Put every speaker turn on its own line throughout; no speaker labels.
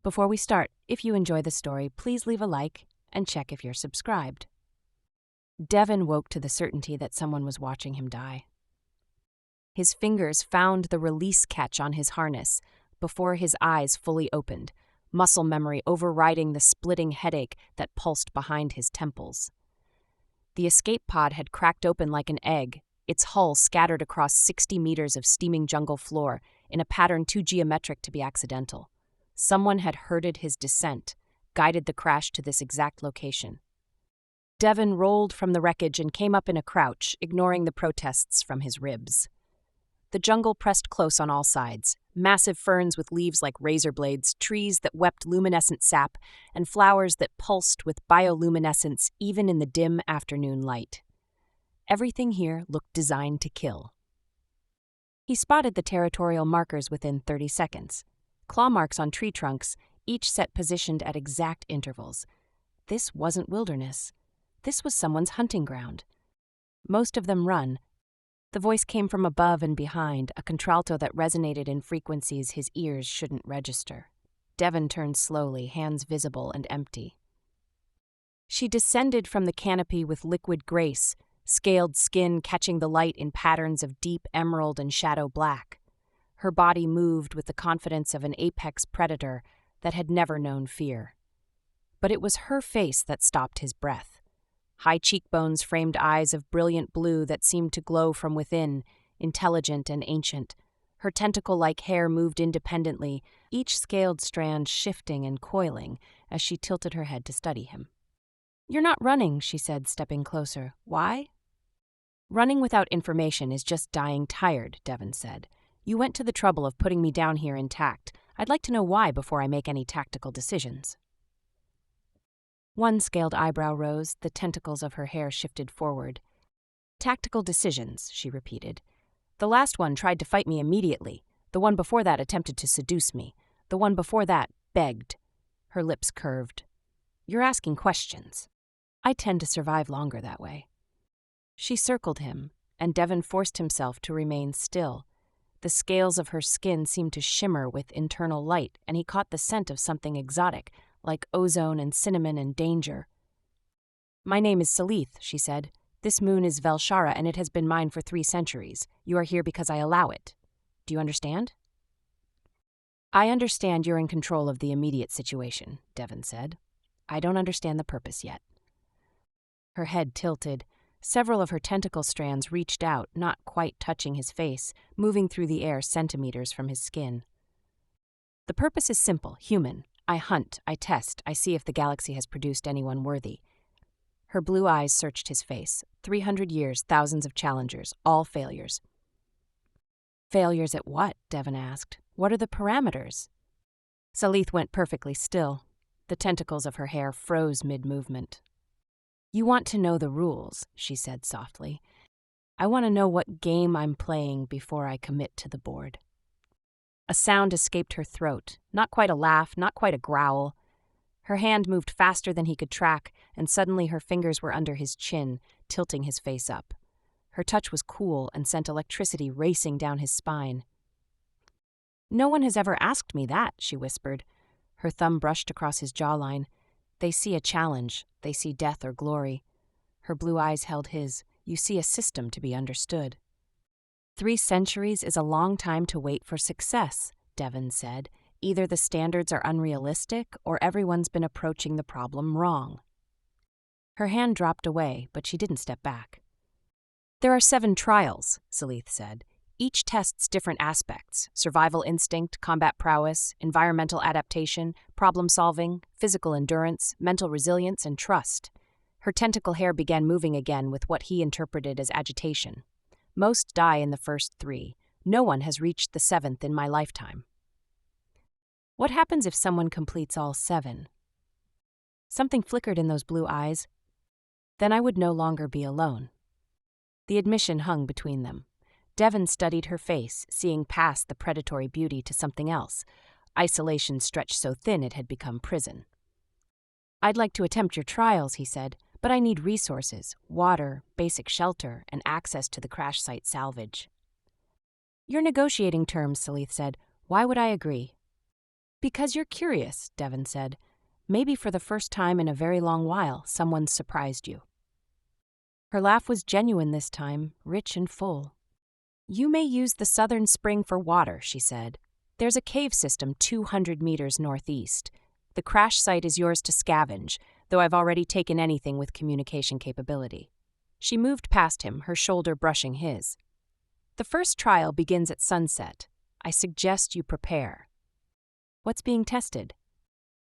Before we start, if you enjoy the story, please leave a like and check if you're subscribed. Devon woke to the certainty that someone was watching him die. His fingers found the release catch on his harness before his eyes fully opened, muscle memory overriding the splitting headache that pulsed behind his temples. The escape pod had cracked open like an egg, its hull scattered across 60 meters of steaming jungle floor in a pattern too geometric to be accidental. Someone had herded his descent, guided the crash to this exact location. Devon rolled from the wreckage and came up in a crouch, ignoring the protests from his ribs. The jungle pressed close on all sides, massive ferns with leaves like razor blades, trees that wept luminescent sap, and flowers that pulsed with bioluminescence even in the dim afternoon light. Everything here looked designed to kill. He spotted the territorial markers within 30 seconds. Claw marks on tree trunks, each set positioned at exact intervals. This wasn't wilderness. This was someone's hunting ground. Most of them run. The voice came from above and behind, a contralto that resonated in frequencies his ears shouldn't register. Devon turned slowly, hands visible and empty. She descended from the canopy with liquid grace, scaled skin catching the light in patterns of deep emerald and shadow black. Her body moved with the confidence of an apex predator that had never known fear. But it was her face that stopped his breath. High cheekbones framed eyes of brilliant blue that seemed to glow from within, intelligent and ancient. Her tentacle-like hair moved independently, each scaled strand shifting and coiling as she tilted her head to study him. "You're not running," she said, stepping closer. "Why?" "Running without information is just dying tired," Devon said. "You went to the trouble of putting me down here intact. I'd like to know why before I make any tactical decisions." One scaled eyebrow rose, the tentacles of her hair shifted forward. "Tactical decisions," she repeated. "The last one tried to fight me immediately. The one before that attempted to seduce me. The one before that begged." Her lips curved. "You're asking questions. I tend to survive longer that way." She circled him, and Devon forced himself to remain still. The scales of her skin seemed to shimmer with internal light, and he caught the scent of something exotic, like ozone and cinnamon and danger. "My name is Salith," she said. "This moon is Velshara, and it has been mine for 3 centuries. You are here because I allow it. Do you understand?" "I understand you're in control of the immediate situation," Devon said. "I don't understand the purpose yet." Her head tilted. Several of her tentacle strands reached out, not quite touching his face, moving through the air centimeters from his skin. "The purpose is simple, human. I hunt, I test, I see if the galaxy has produced anyone worthy." Her blue eyes searched his face. 300 years, thousands of challengers, all failures. "Failures at what?" Devon asked. "What are the parameters?" Salith went perfectly still. The tentacles of her hair froze mid-movement. "You want to know the rules," she said softly. "I want to know what game I'm playing before I commit to the board." A sound escaped her throat, not quite a laugh, not quite a growl. Her hand moved faster than he could track, and suddenly her fingers were under his chin, tilting his face up. Her touch was cool and sent electricity racing down his spine. "No one has ever asked me that," she whispered. Her thumb brushed across his jawline. "They see a challenge. They see death or glory." Her blue eyes held his. "You see a system to be understood." 3 centuries is a long time to wait for success, Devon said. Either the standards are unrealistic or everyone's been approaching the problem wrong. Her hand dropped away, but she didn't step back. "There are 7 trials," Salith said. "Each tests different aspects: survival instinct, combat prowess, environmental adaptation, problem solving, physical endurance, mental resilience, and trust." Her tentacle hair began moving again with what he interpreted as agitation. "Most die in the first 3. No one has reached the 7th in my lifetime." "What happens if someone completes all 7? Something flickered in those blue eyes. "Then I would no longer be alone." The admission hung between them. Devon studied her face, seeing past the predatory beauty to something else. Isolation stretched so thin it had become prison. "I'd like to attempt your trials," he said, "but I need resources, water, basic shelter, and access to the crash site salvage." "You're negotiating terms," Salith said. "Why would I agree?" Because you're curious, Devon said. Maybe for the first time in a very long while, someone's surprised you. Her laugh was genuine this time, rich and full. You may use the southern spring for water, she said. There's a cave system 200 meters northeast. The crash site is yours to scavenge, though I've already taken anything with communication capability. She moved past him, her shoulder brushing his. The first trial begins at sunset. I suggest you prepare. What's being tested?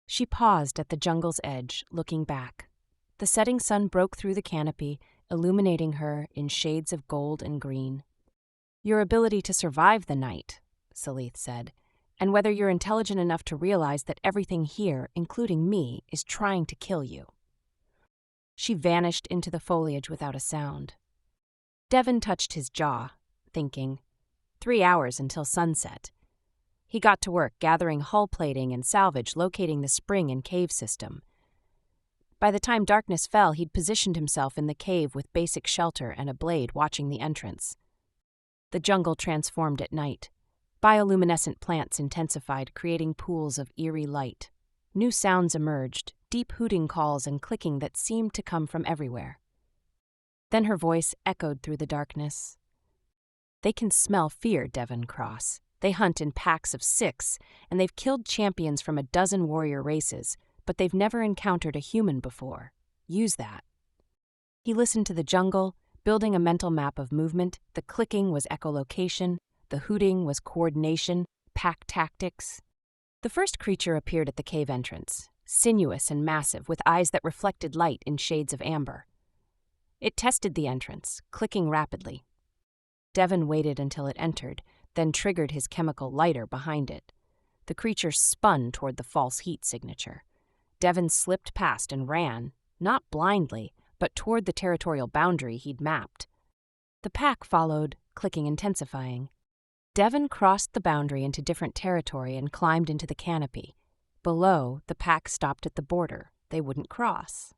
She paused at the jungle's edge, looking back. The setting sun broke through the canopy, illuminating her in shades of gold and green. Your ability to survive the night, Salith said, and whether you're intelligent enough to realize that everything here, including me, is trying to kill you. She vanished into the foliage without a sound. Devon touched his jaw, thinking, 3 hours until sunset. He got to work gathering hull plating and salvage, locating the spring and cave system. By the time darkness fell, he'd positioned himself in the cave with basic shelter and a blade watching the entrance. The jungle transformed at night. Bioluminescent plants intensified, creating pools of eerie light. New sounds emerged, deep hooting calls and clicking that seemed to come from everywhere. Then her voice echoed through the darkness. They can smell fear, Devon Cross. They hunt in packs of 6, and they've killed champions from a dozen warrior races, but they've never encountered a human before. Use that. He listened to the jungle, building a mental map of movement. The clicking was echolocation, the hooting was coordination, pack tactics. The first creature appeared at the cave entrance, sinuous and massive, with eyes that reflected light in shades of amber. It tested the entrance, clicking rapidly. Devon waited until it entered, then triggered his chemical lighter behind it. The creature spun toward the false heat signature. Devon slipped past and ran, not blindly, but toward the territorial boundary he'd mapped. The pack followed, clicking intensifying. Devon crossed the boundary into different territory and climbed into the canopy. Below, the pack stopped at the border. They wouldn't cross.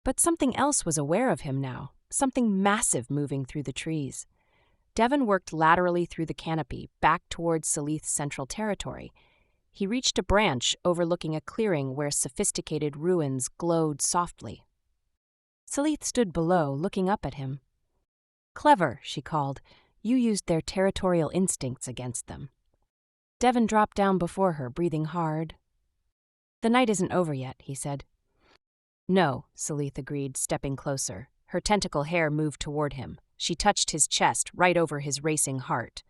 But something else was aware of him now, something massive moving through the trees. Devon worked laterally through the canopy, back towards Salith's central territory. He reached a branch overlooking a clearing where sophisticated ruins glowed softly. Salith stood below, looking up at him. Clever, she called. You used their territorial instincts against them. Devon dropped down before her, breathing hard. The night isn't over yet, he said. No, Salith agreed, stepping closer. Her tentacle hair moved toward him. She touched his chest, right over his racing heart.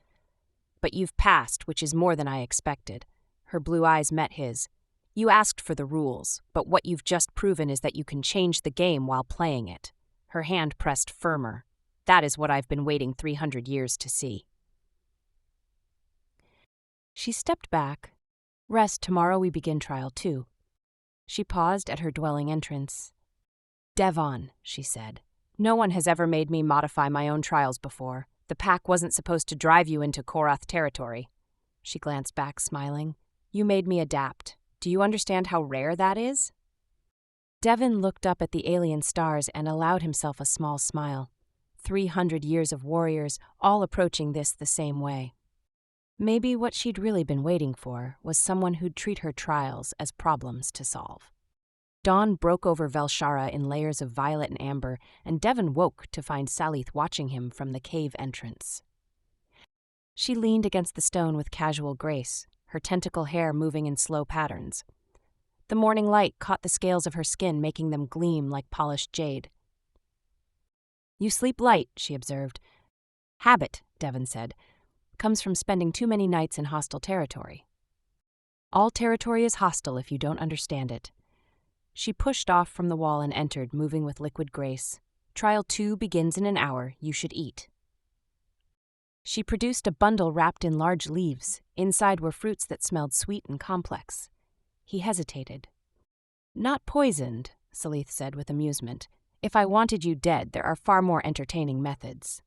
But you've passed, which is more than I expected. Her blue eyes met his. You asked for the rules, but what you've just proven is that you can change the game while playing it. Her hand pressed firmer. That is what I've been waiting 300 years to see. She stepped back. Rest, tomorrow we begin trial 2. She paused at her dwelling entrance. Devon, she said. No one has ever made me modify my own trials before. The pack wasn't supposed to drive you into Korath territory. She glanced back, smiling. You made me adapt. Do you understand how rare that is? Devon looked up at the alien stars and allowed himself a small smile. 300 years of warriors, all approaching this the same way. Maybe what she'd really been waiting for was someone who'd treat her trials as problems to solve. Dawn broke over Velshara in layers of violet and amber, and Devon woke to find Salith watching him from the cave entrance. She leaned against the stone with casual grace, her tentacle hair moving in slow patterns. The morning light caught the scales of her skin, making them gleam like polished jade. You sleep light, she observed. Habit, Devon said, comes from spending too many nights in hostile territory. All territory is hostile if you don't understand it. She pushed off from the wall and entered, moving with liquid grace. Trial 2 begins in an hour. You should eat. She produced a bundle wrapped in large leaves. Inside were fruits that smelled sweet and complex. He hesitated. Not poisoned, Salith said with amusement. If I wanted you dead, there are far more entertaining methods.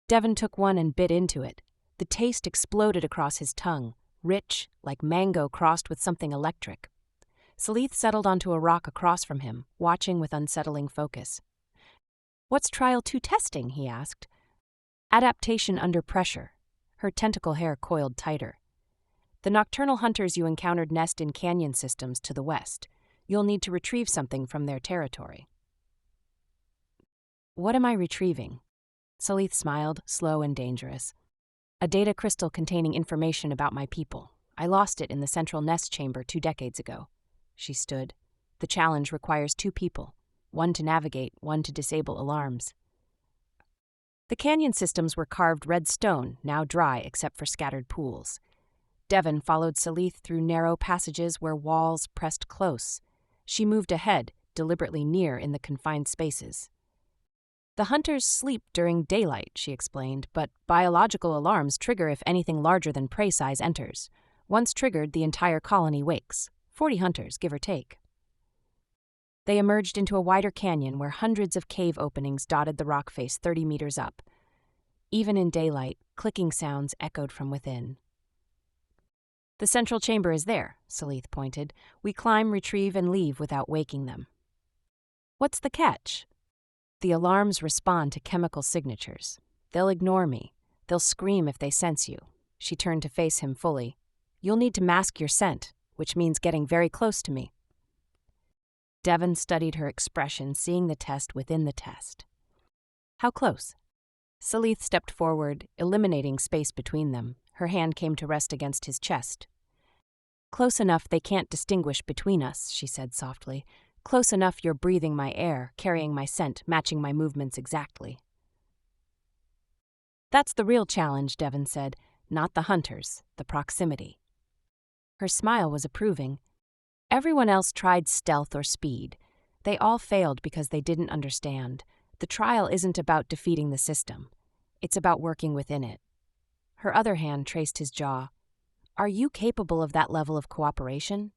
Devon took one and bit into it. The taste exploded across his tongue, rich, like mango crossed with something electric. Salith settled onto a rock across from him, watching with unsettling focus. What's Trial 2 testing? He asked. Adaptation under pressure. Her tentacle hair coiled tighter. The nocturnal hunters you encountered nest in canyon systems to the west. You'll need to retrieve something from their territory. What am I retrieving? Salith smiled, slow and dangerous. A data crystal containing information about my people. I lost it in the central nest chamber 2 decades ago. She stood. The challenge requires 2 people, one to navigate, one to disable alarms. The canyon systems were carved red stone, now dry except for scattered pools. Devon followed Salith through narrow passages where walls pressed close. She moved ahead, deliberately near in the confined spaces. The hunters sleep during daylight, she explained, but biological alarms trigger if anything larger than prey size enters. Once triggered, the entire colony wakes. 40 hunters, give or take. They emerged into a wider canyon where hundreds of cave openings dotted the rock face 30 meters up. Even in daylight, clicking sounds echoed from within. The central chamber is there, Salith pointed. We climb, retrieve, and leave without waking them. What's the catch? The alarms respond to chemical signatures. They'll ignore me. They'll scream if they sense you. She turned to face him fully. You'll need to mask your scent, which means getting very close to me. Devon studied her expression, seeing the test within the test. How close? Salith stepped forward, eliminating space between them. Her hand came to rest against his chest. Close enough they can't distinguish between us, she said softly. Close enough you're breathing my air, carrying my scent, matching my movements exactly. That's the real challenge, Devon said. Not the hunters, the proximity. Her smile was approving. Everyone else tried stealth or speed. They all failed because they didn't understand. The trial isn't about defeating the system. It's about working within it. Her other hand traced his jaw. Are you capable of that level of cooperation?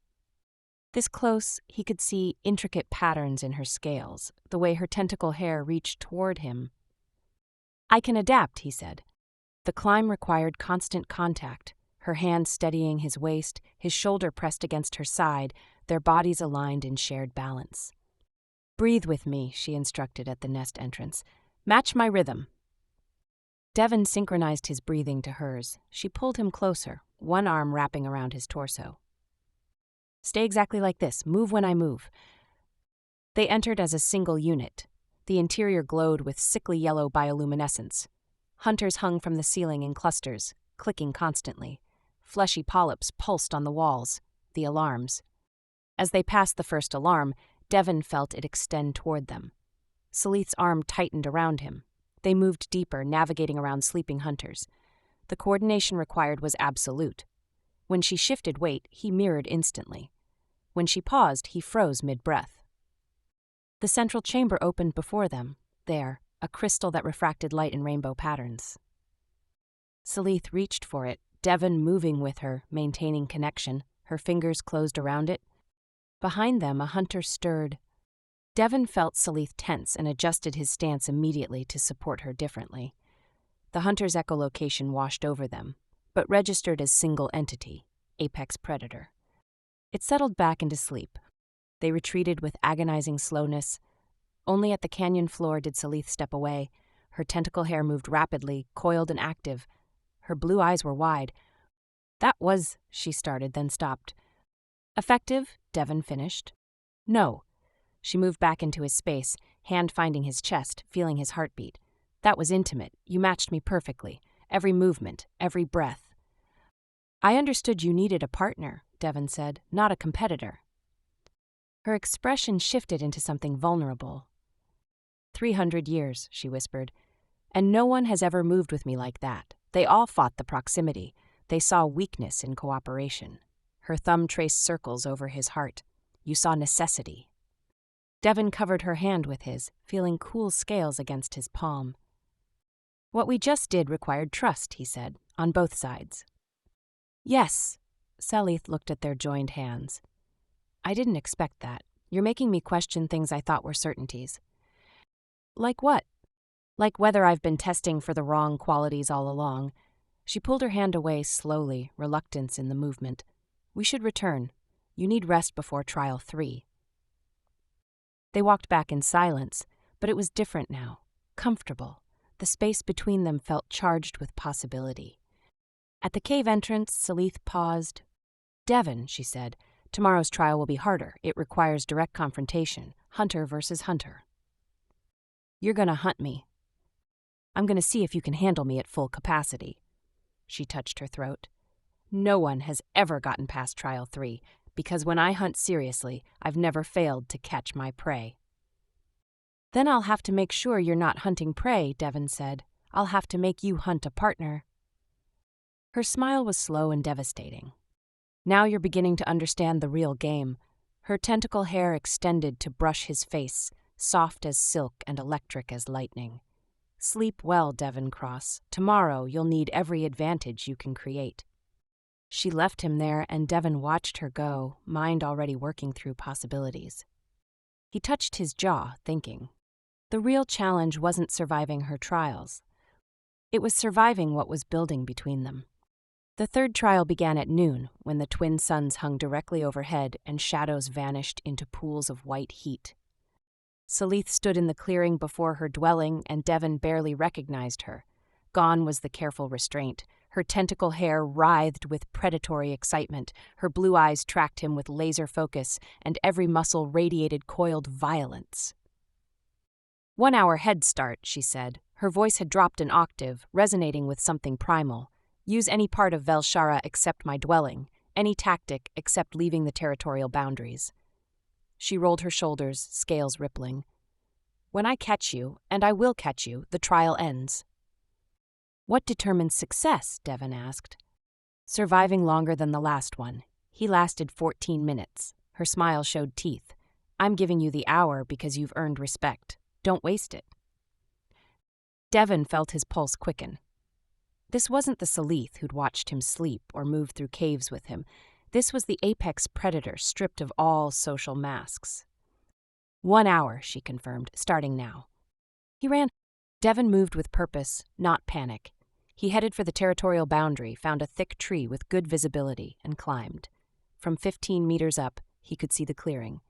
This close, he could see intricate patterns in her scales, the way her tentacle hair reached toward him. I can adapt, he said. The climb required constant contact, her hand steadying his waist, his shoulder pressed against her side, their bodies aligned in shared balance. Breathe with me, she instructed at the nest entrance. Match my rhythm. Devon synchronized his breathing to hers. She pulled him closer, one arm wrapping around his torso. Stay exactly like this. Move when I move. They entered as a single unit. The interior glowed with sickly yellow bioluminescence. Hunters hung from the ceiling in clusters, clicking constantly. Fleshy polyps pulsed on the walls, the alarms. As they passed the first alarm, Devon felt it extend toward them. Salith's arm tightened around him. They moved deeper, navigating around sleeping hunters. The coordination required was absolute. When she shifted weight, he mirrored instantly. When she paused, he froze mid-breath. The central chamber opened before them. There, a crystal that refracted light in rainbow patterns. Salith reached for it, Devon moving with her, maintaining connection, her fingers closed around it. Behind them, a hunter stirred. Devon felt Salith tense and adjusted his stance immediately to support her differently. The hunter's echolocation washed over them, but registered as single entity, apex predator. It settled back into sleep. They retreated with agonizing slowness. Only at the canyon floor did Salith step away. Her tentacle hair moved rapidly, coiled and active. Her blue eyes were wide. That was, she started, then stopped. Effective, Devon finished. No. She moved back into his space, hand finding his chest, feeling his heartbeat. That was intimate. You matched me perfectly. Every movement, every breath. I understood you needed a partner, Devon said, not a competitor. Her expression shifted into something vulnerable. 300 years, she whispered, and no one has ever moved with me like that. They all fought the proximity. They saw weakness in cooperation. Her thumb traced circles over his heart. You saw necessity. Devon covered her hand with his, feeling cool scales against his palm. What we just did required trust, he said, on both sides. Yes, Salith looked at their joined hands. I didn't expect that. You're making me question things I thought were certainties. Like what? Like whether I've been testing for the wrong qualities all along. She pulled her hand away slowly, reluctance in the movement. We should return. You need rest before trial 3. They walked back in silence, but it was different now, comfortable. The space between them felt charged with possibility. At the cave entrance, Salith paused. "Devon," she said, "tomorrow's trial will be harder. It requires direct confrontation, hunter versus hunter. You're gonna hunt me. I'm gonna see if you can handle me at full capacity." She touched her throat. "No one has ever gotten past trial 3, because when I hunt seriously, I've never failed to catch my prey." "Then I'll have to make sure you're not hunting prey," Devon said. "I'll have to make you hunt a partner." Her smile was slow and devastating. "Now you're beginning to understand the real game." Her tentacle hair extended to brush his face, soft as silk and electric as lightning. "Sleep well, Devon Cross. Tomorrow you'll need every advantage you can create." She left him there, and Devon watched her go, mind already working through possibilities. He touched his jaw, thinking. The real challenge wasn't surviving her trials. It was surviving what was building between them. The third trial began at noon, when the twin suns hung directly overhead and shadows vanished into pools of white heat. Salith stood in the clearing before her dwelling, and Devon barely recognized her. Gone was the careful restraint. Her tentacle hair writhed with predatory excitement, her blue eyes tracked him with laser focus, and every muscle radiated coiled violence. "1 hour head start," she said. Her voice had dropped an octave, resonating with something primal. "Use any part of Velshara except my dwelling, any tactic except leaving the territorial boundaries." She rolled her shoulders, scales rippling. "When I catch you, and I will catch you, the trial ends." "What determines success?" Devon asked. "Surviving longer than the last one." He lasted 14 minutes. Her smile showed teeth. "I'm giving you the hour because you've earned respect. Don't waste it." Devon felt his pulse quicken. This wasn't the Salith who'd watched him sleep or move through caves with him. This was the apex predator stripped of all social masks. 1 hour, she confirmed, starting now. He ran. Devon moved with purpose, not panic. He headed for the territorial boundary, found a thick tree with good visibility, and climbed. From 15 meters up, he could see the clearing.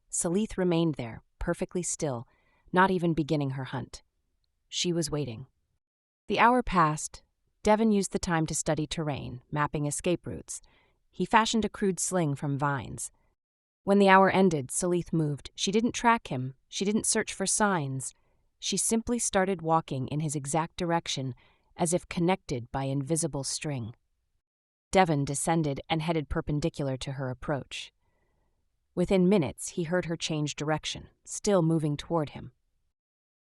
Salith remained there, perfectly still, not even beginning her hunt. She was waiting. The hour passed. Devon used the time to study terrain, mapping escape routes. He fashioned a crude sling from vines. When the hour ended, Salith moved. She didn't track him. She didn't search for signs. She simply started walking in his exact direction, as if connected by invisible string. Devon descended and headed perpendicular to her approach. Within minutes, he heard her change direction, still moving toward him.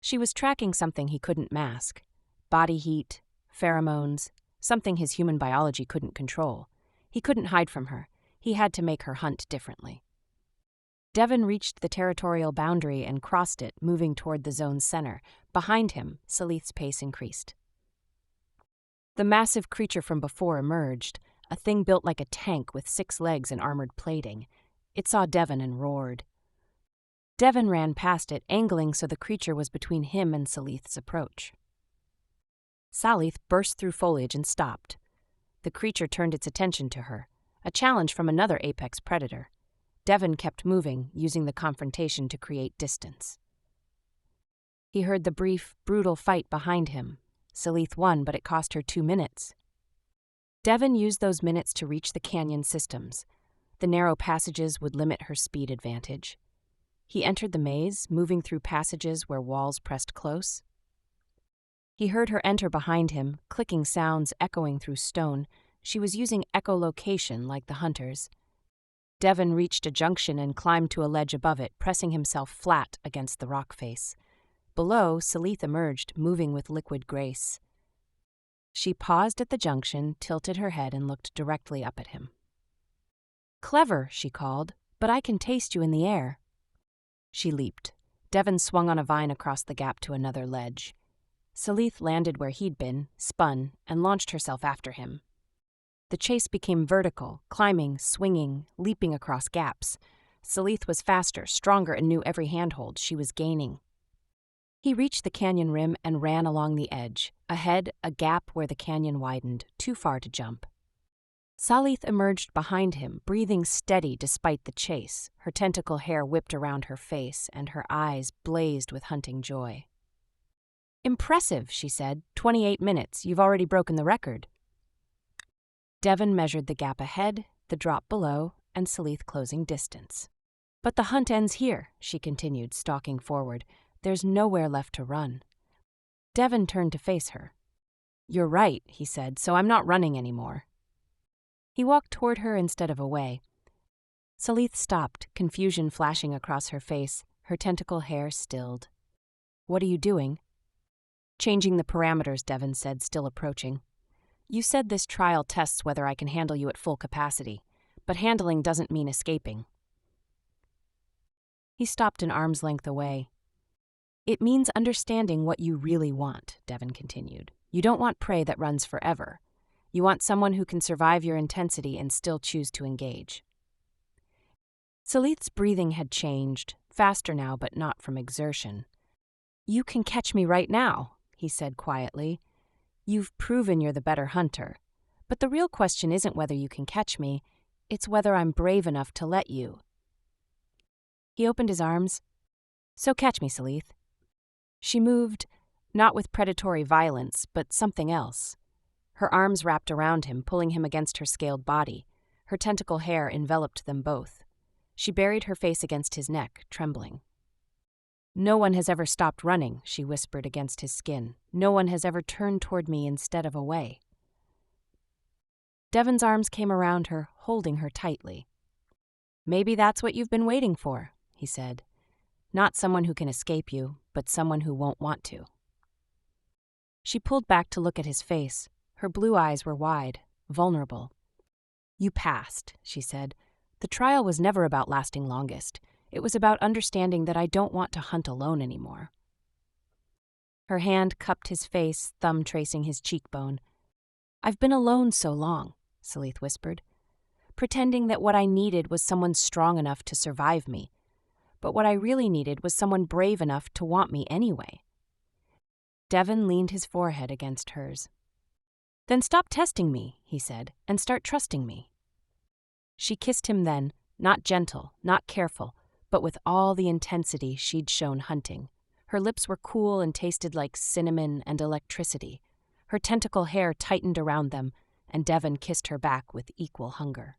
She was tracking something he couldn't mask. Body heat, pheromones, something his human biology couldn't control. He couldn't hide from her. He had to make her hunt differently. Devon reached the territorial boundary and crossed it, moving toward the zone's center. Behind him, Salith's pace increased. The massive creature from before emerged, a thing built like a tank with 6 legs and armored plating. It saw Devon and roared. Devon ran past it, angling so the creature was between him and Salith's approach. Salith burst through foliage and stopped. The creature turned its attention to her, a challenge from another apex predator. Devon kept moving, using the confrontation to create distance. He heard the brief, brutal fight behind him. Salith won, but it cost her 2 minutes. Devon used those minutes to reach the canyon systems. The narrow passages would limit her speed advantage. He entered the maze, moving through passages where walls pressed close. He heard her enter behind him, clicking sounds echoing through stone. She was using echolocation like the hunters. Devon reached a junction and climbed to a ledge above it, pressing himself flat against the rock face. Below, Salith emerged, moving with liquid grace. She paused at the junction, tilted her head, and looked directly up at him. "Clever," she called, "but I can taste you in the air." She leaped. Devon swung on a vine across the gap to another ledge. Salith landed where he'd been, spun, and launched herself after him. The chase became vertical, climbing, swinging, leaping across gaps. Salith was faster, stronger, and knew every handhold. She was gaining. He reached the canyon rim and ran along the edge. Ahead, a gap where the canyon widened, too far to jump. Salith emerged behind him, breathing steady despite the chase. Her tentacle hair whipped around her face, and her eyes blazed with hunting joy. "Impressive," she said. 28 minutes. You've already broken the record." Devon measured the gap ahead, the drop below, and Salith closing distance. "But the hunt ends here," she continued, stalking forward. "There's nowhere left to run." Devon turned to face her. "You're right," he said, "so I'm not running anymore." He walked toward her instead of away. Salith stopped, confusion flashing across her face, her tentacle hair stilled. "What are you doing?" "Changing the parameters," Devon said, still approaching. "You said this trial tests whether I can handle you at full capacity, but handling doesn't mean escaping." He stopped an arm's length away. "It means understanding what you really want," Devon continued. "You don't want prey that runs forever. You want someone who can survive your intensity and still choose to engage." Salith's breathing had changed, faster now but not from exertion. "You can catch me right now," he said quietly. "You've proven you're the better hunter. But the real question isn't whether you can catch me, it's whether I'm brave enough to let you." He opened his arms. "So catch me, Salith." She moved, not with predatory violence, but something else. Her arms wrapped around him, pulling him against her scaled body. Her tentacle hair enveloped them both. She buried her face against his neck, trembling. "No one has ever stopped running," she whispered against his skin. "No one has ever turned toward me instead of away." Devon's arms came around her, holding her tightly. "Maybe that's what you've been waiting for," he said. "Not someone who can escape you, but someone who won't want to." She pulled back to look at his face. Her blue eyes were wide, vulnerable. "You passed," she said. "The trial was never about lasting longest. It was about understanding that I don't want to hunt alone anymore." Her hand cupped his face, thumb tracing his cheekbone. "I've been alone so long," Salith whispered, "pretending that what I needed was someone strong enough to survive me. But what I really needed was someone brave enough to want me anyway." Devon leaned his forehead against hers. "Then stop testing me," he said, "and start trusting me." She kissed him then, not gentle, not careful, but with all the intensity she'd shown hunting. Her lips were cool and tasted like cinnamon and electricity. Her tentacle hair tightened around them, and Devon kissed her back with equal hunger.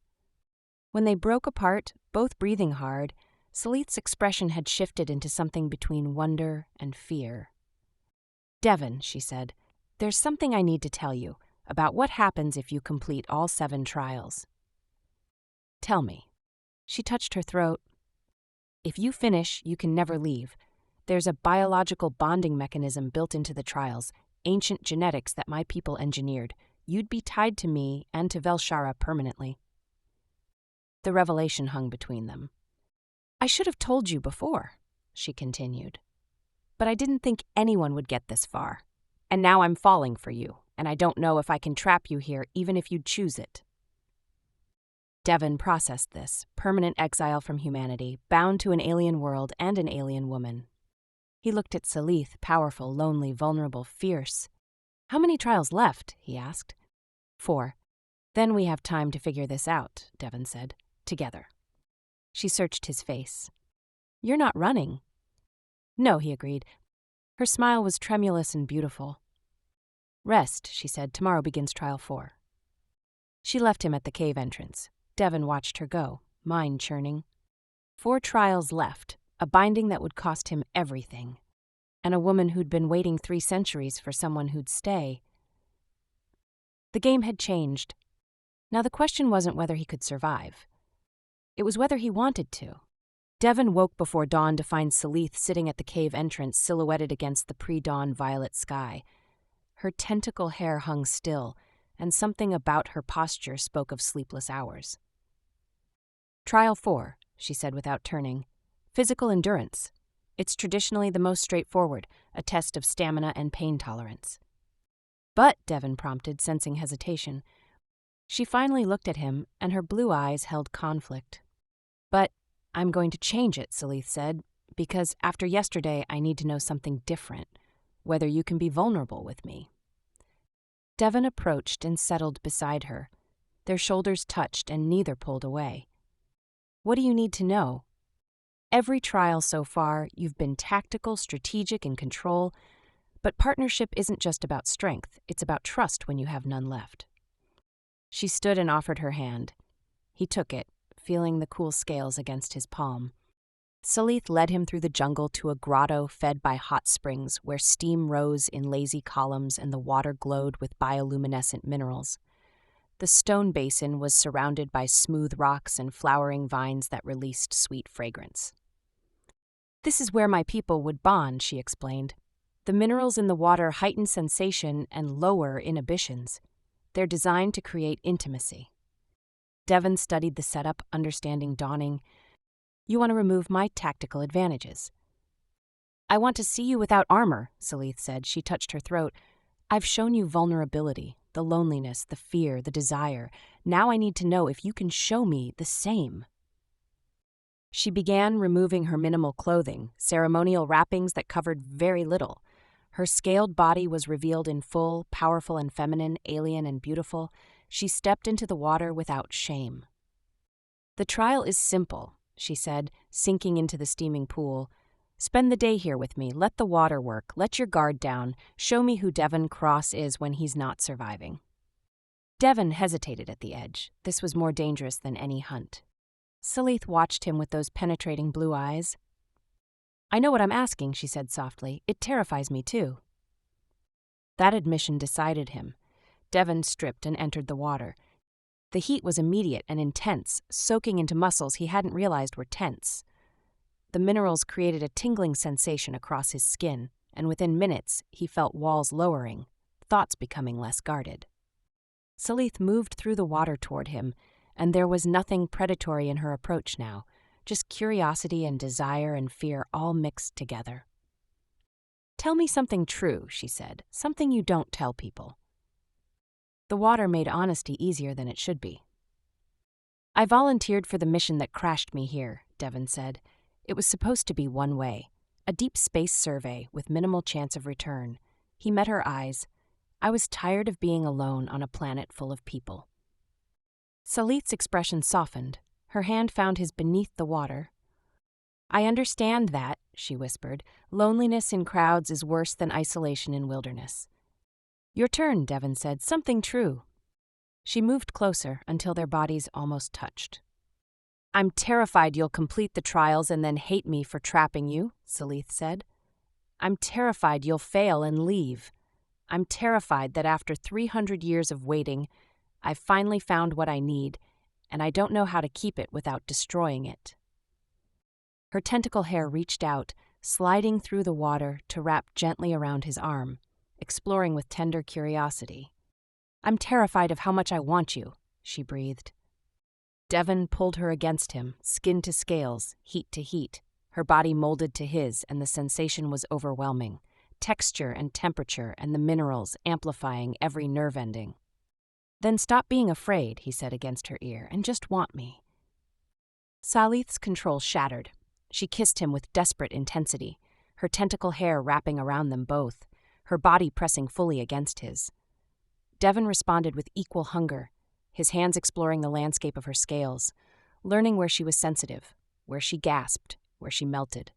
When they broke apart, both breathing hard, Salith's expression had shifted into something between wonder and fear. "Devon," she said, "there's something I need to tell you about what happens if you complete all 7 trials." "Tell me." She touched her throat. "If you finish, you can never leave. There's a biological bonding mechanism built into the trials, ancient genetics that my people engineered. You'd be tied to me and to Velshara permanently." The revelation hung between them. "I should have told you before," she continued. "But I didn't think anyone would get this far. And now I'm falling for you, and I don't know if I can trap you here even if you'd choose it." Devon processed this, permanent exile from humanity, bound to an alien world and an alien woman. He looked at Salith, powerful, lonely, vulnerable, fierce. "How many trials left?" he asked. 4. "Then we have time to figure this out," Devon said. "Together." She searched his face. "You're not running." "No," he agreed. Her smile was tremulous and beautiful. "Rest," she said. "Tomorrow begins trial 4. She left him at the cave entrance. Devon watched her go, mind churning. 4 trials left, a binding that would cost him everything. And a woman who'd been waiting 3 centuries for someone who'd stay. The game had changed. Now the question wasn't whether he could survive. It was whether he wanted to. Devon woke before dawn to find Salith sitting at the cave entrance, silhouetted against the pre-dawn violet sky. Her tentacle hair hung still, and something about her posture spoke of sleepless hours. "Trial 4, she said without turning. "Physical endurance. It's traditionally the most straightforward, a test of stamina and pain tolerance." "But," Devon prompted, sensing hesitation. She finally looked at him, and her blue eyes held conflict. "But I'm going to change it," Salith said, "because after yesterday I need to know something different, whether you can be vulnerable with me." Devon approached and settled beside her. Their shoulders touched and neither pulled away. "What do you need to know?" "Every trial so far, you've been tactical, strategic, and control, but partnership isn't just about strength, it's about trust when you have none left." She stood and offered her hand. He took it, feeling the cool scales against his palm. Salith led him through the jungle to a grotto fed by hot springs where steam rose in lazy columns and the water glowed with bioluminescent minerals. The stone basin was surrounded by smooth rocks and flowering vines that released sweet fragrance. "This is where my people would bond," she explained. "The minerals in the water heighten sensation and lower inhibitions. They're designed to create intimacy." Devon studied the setup, understanding dawning. "You want to remove my tactical advantages." "I want to see you without armor," Salith said. She touched her throat. "I've shown you vulnerability, the loneliness, the fear, the desire. Now I need to know if you can show me the same." She began removing her minimal clothing, ceremonial wrappings that covered very little. Her scaled body was revealed in full, powerful and feminine, alien and beautiful. She stepped into the water without shame. "The trial is simple," she said, sinking into the steaming pool. "Spend the day here with me. Let the water work. Let your guard down. Show me who Devon Cross is when he's not surviving." Devon hesitated at the edge. This was more dangerous than any hunt. Salith watched him with those penetrating blue eyes. "I know what I'm asking," she said softly. "It terrifies me, too." That admission decided him. Devon stripped and entered the water. The heat was immediate and intense, soaking into muscles he hadn't realized were tense. The minerals created a tingling sensation across his skin, and within minutes he felt walls lowering, thoughts becoming less guarded. Salith moved through the water toward him, and there was nothing predatory in her approach now, just curiosity and desire and fear all mixed together. "Tell me something true," she said, "something you don't tell people." The water made honesty easier than it should be. "I volunteered for the mission that crashed me here," Devon said. "It was supposed to be one way, a deep space survey with minimal chance of return." He met her eyes. "I was tired of being alone on a planet full of people." Salith's expression softened. Her hand found his beneath the water. "I understand that," she whispered. "Loneliness in crowds is worse than isolation in wilderness." "Your turn," Devon said. "Something true." She moved closer until their bodies almost touched. "I'm terrified you'll complete the trials and then hate me for trapping you," Salith said. "I'm terrified you'll fail and leave. I'm terrified that after 300 years of waiting, I've finally found what I need, and I don't know how to keep it without destroying it." Her tentacle hair reached out, sliding through the water to wrap gently around his arm, exploring with tender curiosity. "I'm terrified of how much I want you," she breathed. Devon pulled her against him, skin to scales, heat to heat. Her body molded to his, and the sensation was overwhelming. Texture and temperature and the minerals amplifying every nerve ending. "Then stop being afraid," he said against her ear, "and just want me." Salith's control shattered. She kissed him with desperate intensity, her tentacle hair wrapping around them both, her body pressing fully against his. Devon responded with equal hunger, his hands exploring the landscape of her scales, learning where she was sensitive, where she gasped, where she melted.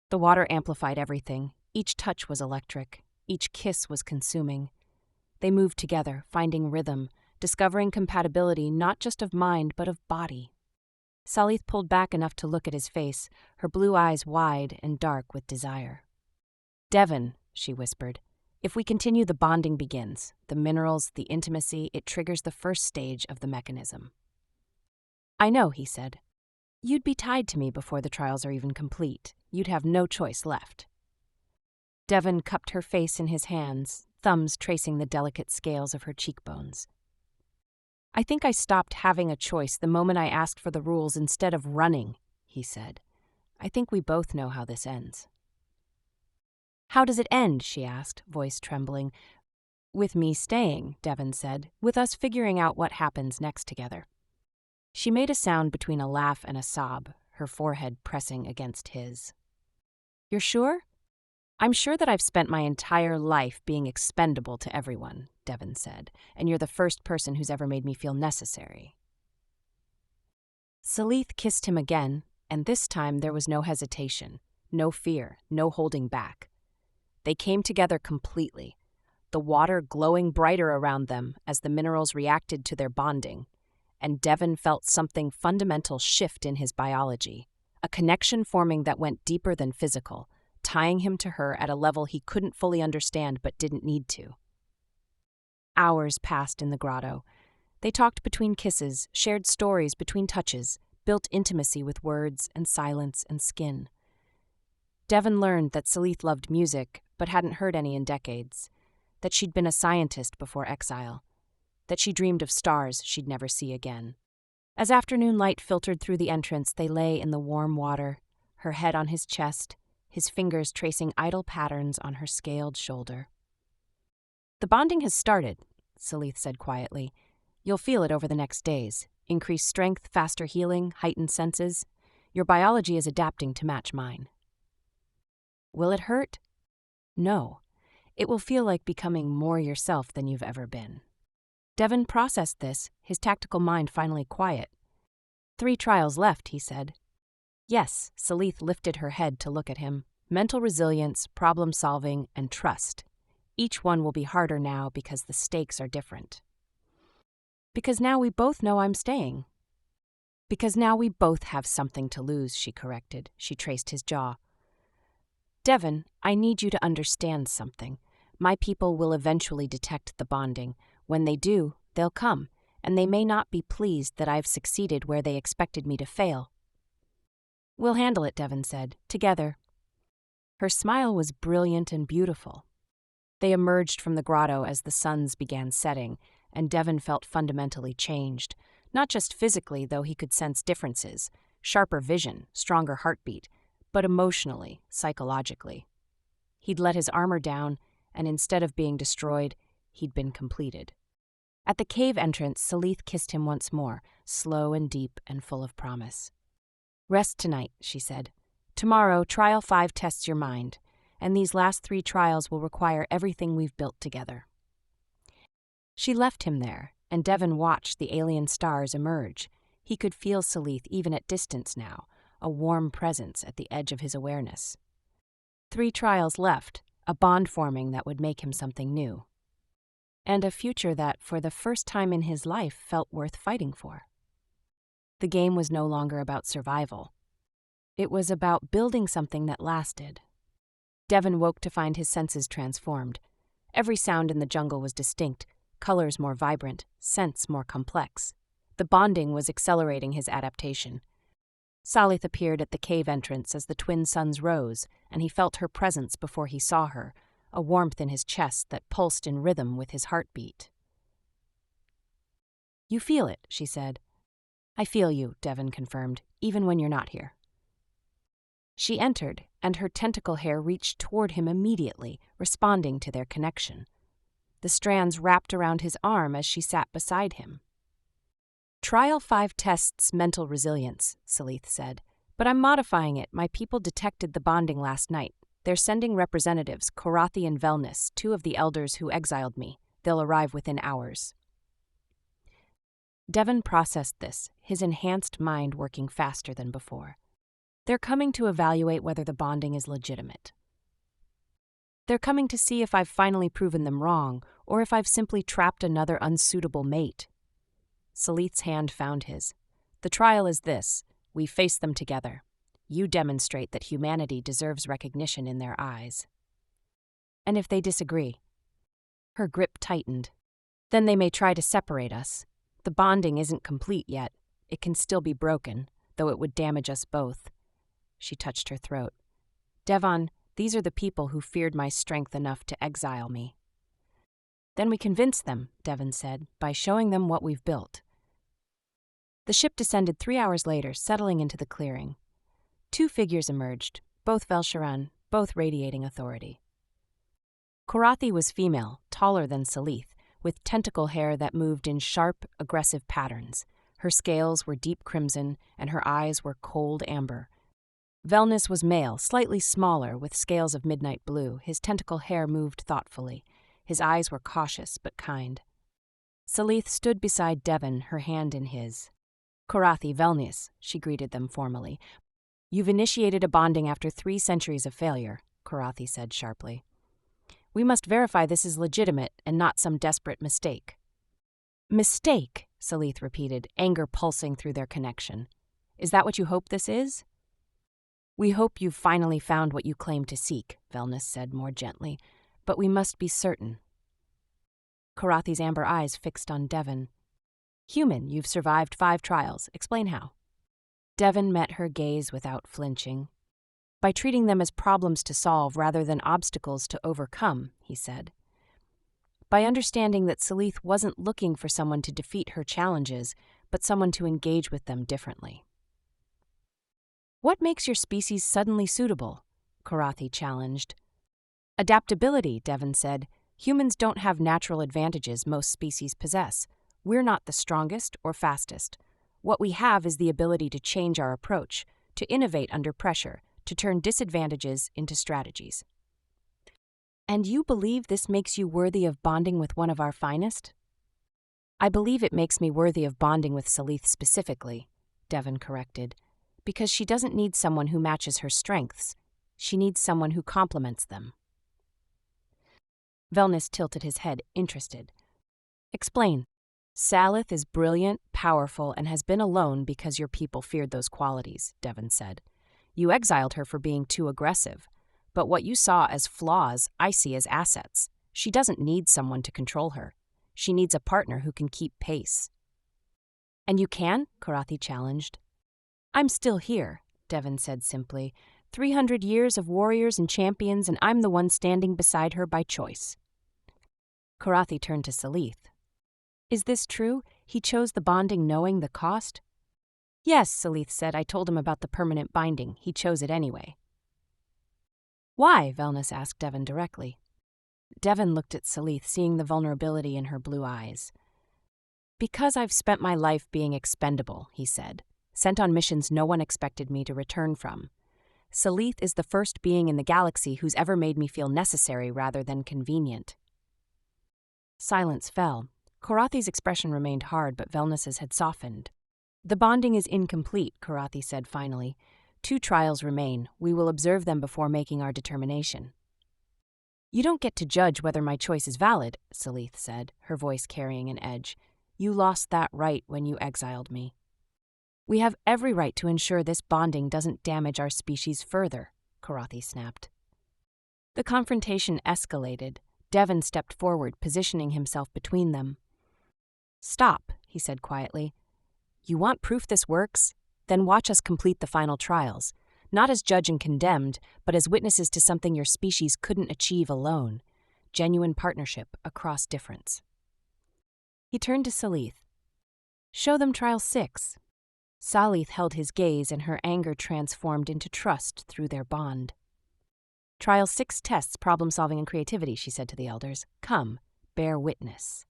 The water amplified everything. Each touch was electric. Each kiss was consuming. They moved together, finding rhythm, discovering compatibility not just of mind but of body. Salith pulled back enough to look at his face, her blue eyes wide and dark with desire. "Devon," she whispered, "if we continue, the bonding begins. The minerals, the intimacy, it triggers the first stage of the mechanism." "I know," he said. "You'd be tied to me before the trials are even complete. You'd have no choice left." Devon cupped her face in his hands, thumbs tracing the delicate scales of her cheekbones. "I think I stopped having a choice the moment I asked for the rules instead of running," he said. "I think we both know how this ends." "How does it end?" she asked, voice trembling. "With me staying," Devon said, "with us figuring out what happens next together." She made a sound between a laugh and a sob, her forehead pressing against his. "You're sure?" "I'm sure that I've spent my entire life being expendable to everyone," Devon said, "and you're the first person who's ever made me feel necessary." Salith kissed him again, and this time there was no hesitation, no fear, no holding back. They came together completely. The the water glowing brighter around them as the minerals reacted to their bonding, and Devon felt something fundamental shift in his biology, a connection forming that went deeper than physical, tying him to her at a level he couldn't fully understand but didn't need to. Hours passed in the grotto. They talked between kisses, shared stories between touches, built intimacy with words and silence and skin. Devon learned that Salith loved music, but hadn't heard any in decades, that she'd been a scientist before exile, that she dreamed of stars she'd never see again. As afternoon light filtered through the entrance, they lay in the warm water, her head on his chest, his fingers tracing idle patterns on her scaled shoulder. "The bonding has started," Salith said quietly. "You'll feel it over the next days. Increased strength, faster healing, heightened senses. Your biology is adapting to match mine." "Will it hurt?" "No. It will feel like becoming more yourself than you've ever been." Devon processed this, his tactical mind finally quiet. 3 trials left, he said. Yes, Salith lifted her head to look at him. Mental resilience, problem-solving, and trust. Each one will be harder now because the stakes are different. "Because now we both know I'm staying." "Because now we both have something to lose," she corrected. She traced his jaw. "Devon, I need you to understand something. My people will eventually detect the bonding. When they do, they'll come, and they may not be pleased that I've succeeded where they expected me to fail." "We'll handle it," Devon said, "together." Her smile was brilliant and beautiful. They emerged from the grotto as the suns began setting, and Devon felt fundamentally changed, not just physically, though he could sense differences, sharper vision, stronger heartbeat, but emotionally, psychologically. He'd let his armor down, and instead of being destroyed, he'd been completed. At the cave entrance, Salith kissed him once more, slow and deep and full of promise. "Rest tonight," she said. "Tomorrow, Trial 5 tests your mind, and these last 3 trials will require everything we've built together." She left him there, and Devon watched the alien stars emerge. He could feel Salith even at distance now, a warm presence at the edge of his awareness. 3 trials left, a bond forming that would make him something new. And a future that, for the first time in his life, felt worth fighting for. The game was no longer about survival. It was about building something that lasted. Devon woke to find his senses transformed. Every sound in the jungle was distinct, colors more vibrant, scents more complex. The bonding was accelerating his adaptation. Salith appeared at the cave entrance as the twin suns rose, and he felt her presence before he saw her, a warmth in his chest that pulsed in rhythm with his heartbeat. "You feel it," she said. "I feel you," Devon confirmed, "even when you're not here." She entered, and her tentacle hair reached toward him immediately, responding to their connection. The strands wrapped around his arm as she sat beside him. "Trial 5 tests mental resilience," Salith said. "But I'm modifying it. My people detected the bonding last night. They're sending representatives, Korathi and Velnis, 2 of the elders who exiled me. They'll arrive within hours." Devon processed this, his enhanced mind working faster than before. "They're coming to evaluate whether the bonding is legitimate. They're coming to see if I've finally proven them wrong, or if I've simply trapped another unsuitable mate." Salith's hand found his. "The trial is this. We face them together. You demonstrate that humanity deserves recognition in their eyes. And if they disagree?" Her grip tightened. "Then they may try to separate us. The bonding isn't complete yet. It can still be broken, though it would damage us both." She touched her throat. "Devon, these are the people who feared my strength enough to exile me." "Then we convince them," Devon said, "by showing them what we've built." The ship descended 3 hours later, settling into the clearing. 2 figures emerged, both Velsharan, both radiating authority. Korathi was female, taller than Salith, with tentacle hair that moved in sharp, aggressive patterns. Her scales were deep crimson, and her eyes were cold amber. Velnis was male, slightly smaller, with scales of midnight blue. His tentacle hair moved thoughtfully. His eyes were cautious but kind. Salith stood beside Devon, her hand in his. "Korathi, Velnis," she greeted them formally. "You've initiated a bonding after 3 centuries of failure," Korathi said sharply. We must verify this is legitimate and not some desperate mistake." "Mistake," Salith repeated, anger pulsing through their connection. "Is that what you hope this is?" "We hope you've finally found what you claim to seek," Velnus said more gently, "but we must be certain." Karathi's amber eyes fixed on Devon. "Human, you've survived 5 trials. Explain how." Devon met her gaze without flinching. "By treating them as problems to solve rather than obstacles to overcome," he said. "By understanding that Salith wasn't looking for someone to defeat her challenges, but someone to engage with them differently." "What makes your species suddenly suitable?" Karathi challenged. "Adaptability," Devon said. "Humans don't have natural advantages most species possess. We're not the strongest or fastest. What we have is the ability to change our approach, to innovate under pressure, to turn disadvantages into strategies." "And you believe this makes you worthy of bonding with one of our finest?" "I believe it makes me worthy of bonding with Salith specifically," Devon corrected, "because she doesn't need someone who matches her strengths. She needs someone who complements them." Velnus tilted his head, interested. "Explain." "Salith is brilliant, powerful, and has been alone because your people feared those qualities," Devon said. "You exiled her for being too aggressive. But what you saw as flaws, I see as assets. She doesn't need someone to control her. She needs a partner who can keep pace." "And you can?" Karathi challenged. "I'm still here," Devon said simply. 300 years of warriors and champions, and I'm the one standing beside her by choice." Karathi turned to Salith. "Is this true? He chose the bonding knowing the cost?" "Yes," Salith said. "I told him about the permanent binding. He chose it anyway." "Why?" Velnus asked Devon directly. Devon looked at Salith, seeing the vulnerability in her blue eyes. "Because I've spent my life being expendable," he said, "sent on missions no one expected me to return from. Salith is the first being in the galaxy who's ever made me feel necessary rather than convenient." Silence fell. Karathi's expression remained hard, but Velnus's had softened. "The bonding is incomplete," Karathi said finally. 2 trials remain. We will observe them before making our determination." "You don't get to judge whether my choice is valid," Salith said, her voice carrying an edge. "You lost that right when you exiled me." "We have every right to ensure this bonding doesn't damage our species further," Karathi snapped. The confrontation escalated. Devon stepped forward, positioning himself between them. "Stop," he said quietly. "You want proof this works? Then watch us complete the final trials, not as judge and condemned, but as witnesses to something your species couldn't achieve alone. Genuine partnership across difference." He turned to Salith. "Show them trial 6. Salith held his gaze, and her anger transformed into trust through their bond. "Trial 6 tests problem-solving and creativity," she said to the elders. "Come, bear witness."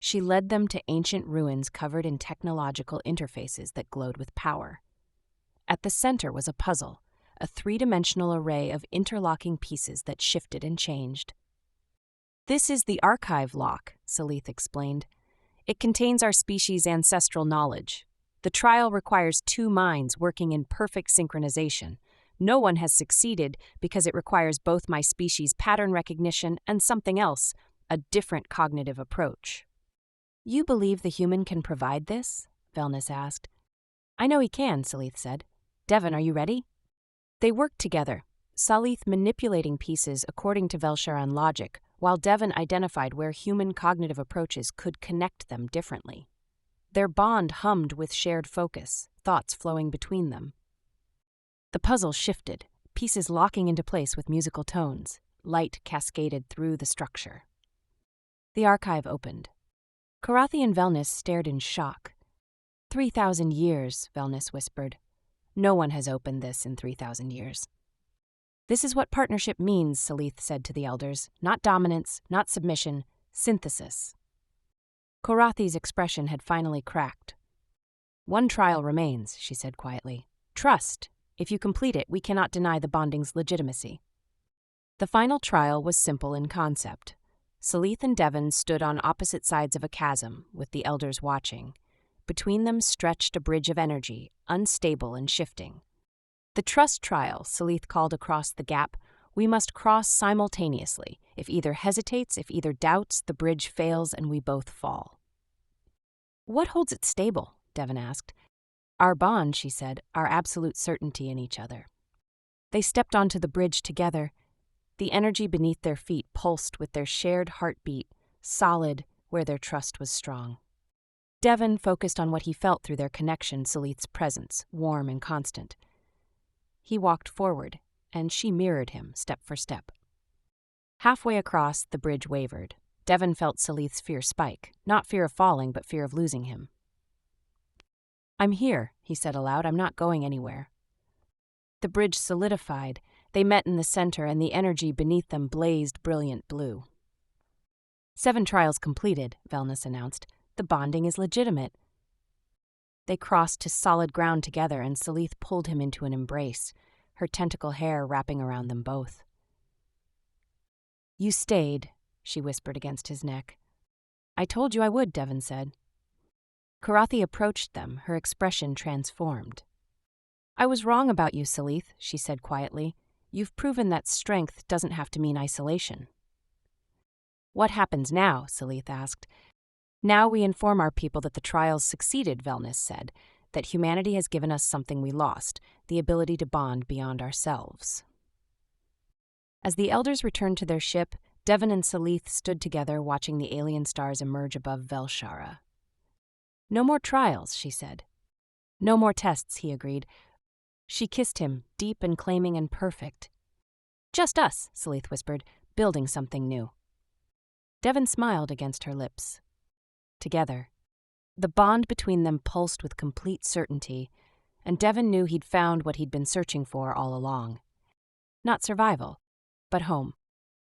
She led them to ancient ruins covered in technological interfaces that glowed with power. At the center was a puzzle, a 3-dimensional array of interlocking pieces that shifted and changed. "This is the archive lock," Salith explained. "It contains our species' ancestral knowledge. The trial requires 2 minds working in perfect synchronization. No one has succeeded because it requires both my species' pattern recognition and something else, a different cognitive approach." "You believe the human can provide this?" Velnus asked. "I know he can," Salith said. "Devon, are you ready?" They worked together, Salith manipulating pieces according to Velsharan logic, while Devon identified where human cognitive approaches could connect them differently. Their bond hummed with shared focus, thoughts flowing between them. The puzzle shifted, pieces locking into place with musical tones. Light cascaded through the structure. The archive opened. Karathi and Velnus stared in shock. 3,000 years, Velnus whispered. "No one has opened this in 3,000 years." "This is what partnership means," Salith said to the elders. "Not dominance, not submission, synthesis." Karathi's expression had finally cracked. "One trial remains," she said quietly. "Trust. If you complete it, we cannot deny the bonding's legitimacy." The final trial was simple in concept. Salith and Devon stood on opposite sides of a chasm, with the elders watching. Between them stretched a bridge of energy, unstable and shifting. The trust trial, Salith called across the gap, We must cross simultaneously. If either hesitates, if either doubts, the bridge fails and we both fall. What holds it stable? Devon asked. Our bond, she said, our absolute certainty in each other. They stepped onto the bridge together. The energy beneath their feet pulsed with their shared heartbeat, solid where their trust was strong. Devon focused on what he felt through their connection, Salith's presence, warm and constant. He walked forward, and she mirrored him, step for step. Halfway across, the bridge wavered. Devon felt Salith's fear spike, not fear of falling, but fear of losing him. I'm here, he said aloud. I'm not going anywhere. The bridge solidified. They met in the center, and the energy beneath them blazed brilliant blue. 7 trials completed, Wellness announced. The bonding is legitimate. They crossed to solid ground together, and Salith pulled him into an embrace, her tentacle hair wrapping around them both. You stayed, she whispered against his neck. I told you I would, Devon said. Karathi approached them, her expression transformed. I was wrong about you, Salith, she said quietly. You've proven that strength doesn't have to mean isolation. What happens now? Salith asked. Now we inform our people that the trials succeeded, Wellness said, that humanity has given us something we lost, the ability to bond beyond ourselves. As the elders returned to their ship, Devon and Salith stood together watching the alien stars emerge above Velshara. No more trials, she said. No more tests, he agreed. She kissed him, deep and claiming and perfect. Just us, Salith whispered, building something new. Devon smiled against her lips. Together. The bond between them pulsed with complete certainty, and Devon knew he'd found what he'd been searching for all along. Not survival, but home.